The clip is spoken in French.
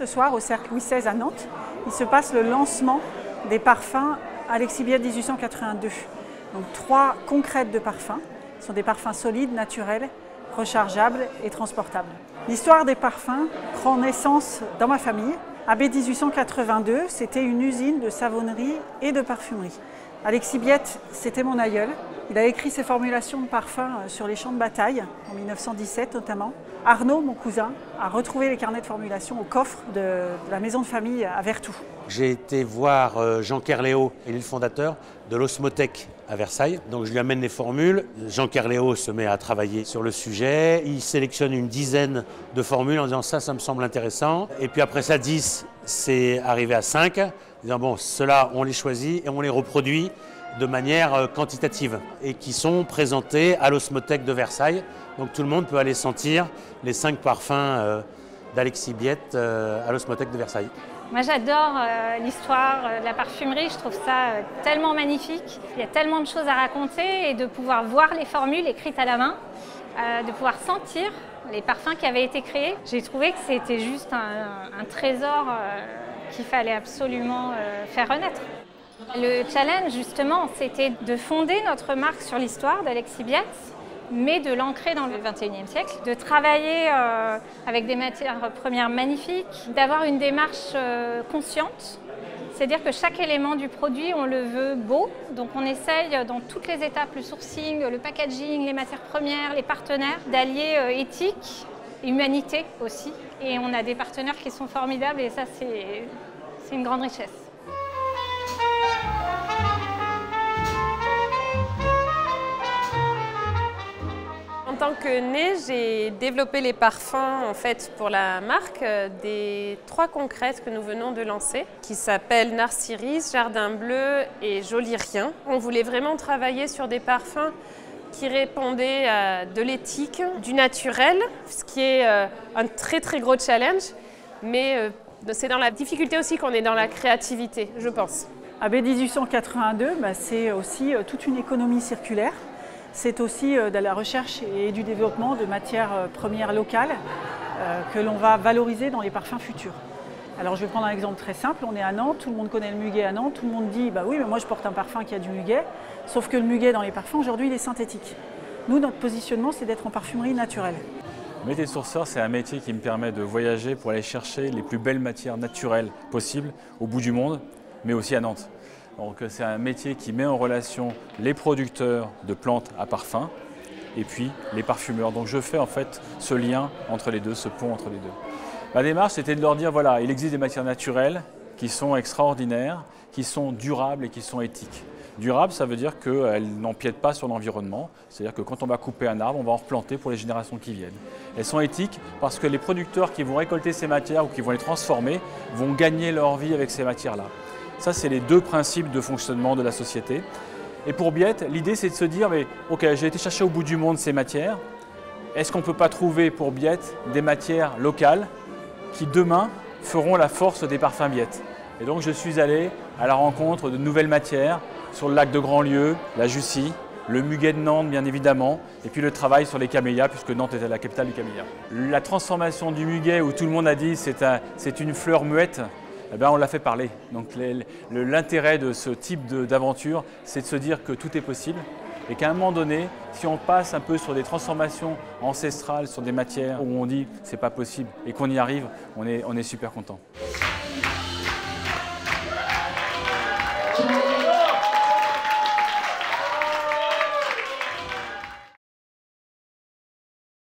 soir, au cercle Louis XVI à Nantes, il se passe le lancement des parfums Alexibiette 1882. Donc 3 concrètes de parfums. Ce sont des parfums solides, naturels, rechargeables et transportables. L'histoire des parfums prend naissance dans ma famille. AB 1882, c'était une usine de savonnerie et de parfumerie. Alexibiette, c'était mon aïeul. Il a écrit ses formulations de parfums sur les champs de bataille, en 1917 notamment. Arnaud, mon cousin, a retrouvé les carnets de formulation au coffre de la maison de famille à Vertou. J'ai été voir Jean Kerléo, il est le fondateur de l'Osmothèque à Versailles. Donc je lui amène les formules. Jean Kerléo se met à travailler sur le sujet. Il sélectionne une dizaine de formules en disant ça me semble intéressant. Et puis après ça, 10, c'est arrivé à 5. En disant bon, ceux-là, on les choisit et on les reproduit de manière quantitative et qui sont présentés à l'Osmothèque de Versailles. Donc tout le monde peut aller sentir les 5 parfums d'Alexibiette à l'Osmothèque de Versailles. Moi j'adore l'histoire de la parfumerie, je trouve ça tellement magnifique. Il y a tellement de choses à raconter et de pouvoir voir les formules écrites à la main, de pouvoir sentir les parfums qui avaient été créés. J'ai trouvé que c'était juste un trésor qu'il fallait absolument faire renaître. Le challenge justement, c'était de fonder notre marque sur l'histoire d'Alexibiette, mais de l'ancrer dans le XXIe siècle, de travailler avec des matières premières magnifiques, d'avoir une démarche consciente, c'est-à-dire que chaque élément du produit, on le veut beau, donc on essaye dans toutes les étapes, le sourcing, le packaging, les matières premières, les partenaires, d'allier éthique et humanité aussi. Et on a des partenaires qui sont formidables et ça c'est une grande richesse. En tant que née, j'ai développé les parfums en fait, pour la marque des 3 concrètes que nous venons de lancer, qui s'appellent Narciris, Jardin Bleu et Joli Rien. On voulait vraiment travailler sur des parfums qui répondaient à de l'éthique, du naturel, ce qui est un très gros challenge, mais c'est dans la difficulté aussi qu'on est dans la créativité, je pense. AB 1882, c'est aussi toute une économie circulaire. C'est aussi de la recherche et du développement de matières premières locales que l'on va valoriser dans les parfums futurs. Alors je vais prendre un exemple très simple, on est à Nantes, tout le monde connaît le muguet à Nantes, tout le monde dit bah oui mais moi je porte un parfum qui a du muguet, sauf que le muguet dans les parfums aujourd'hui il est synthétique. Nous notre positionnement c'est d'être en parfumerie naturelle. Métier de sourceur, c'est un métier qui me permet de voyager pour aller chercher les plus belles matières naturelles possibles au bout du monde, mais aussi à Nantes. Donc c'est un métier qui met en relation les producteurs de plantes à parfum et puis les parfumeurs. Donc je fais en fait ce lien entre les deux, ce pont entre les deux. Ma démarche c'était de leur dire voilà, il existe des matières naturelles qui sont extraordinaires, qui sont durables et qui sont éthiques. Durable, ça veut dire qu'elles n'empiètent pas sur l'environnement, c'est-à-dire que quand on va couper un arbre, on va en replanter pour les générations qui viennent. Elles sont éthiques parce que les producteurs qui vont récolter ces matières ou qui vont les transformer vont gagner leur vie avec ces matières-là. Ça, c'est les 2 principes de fonctionnement de la société. Et pour Biette, l'idée, c'est de se dire, mais ok, j'ai été chercher au bout du monde ces matières. Est-ce qu'on ne peut pas trouver pour Biette des matières locales qui, demain, feront la force des parfums Biette? Et donc, je suis allé à la rencontre de nouvelles matières sur le lac de Grandlieu, la Jussy, le muguet de Nantes, bien évidemment, et puis le travail sur les camélias, puisque Nantes était la capitale du camélia. La transformation du muguet, où tout le monde a dit c'est une fleur muette, eh bien, on l'a fait parler. Donc l'intérêt de ce type d'aventure, c'est de se dire que tout est possible et qu'à un moment donné, si on passe un peu sur des transformations ancestrales, sur des matières où on dit c'est pas possible et qu'on y arrive, on est super content.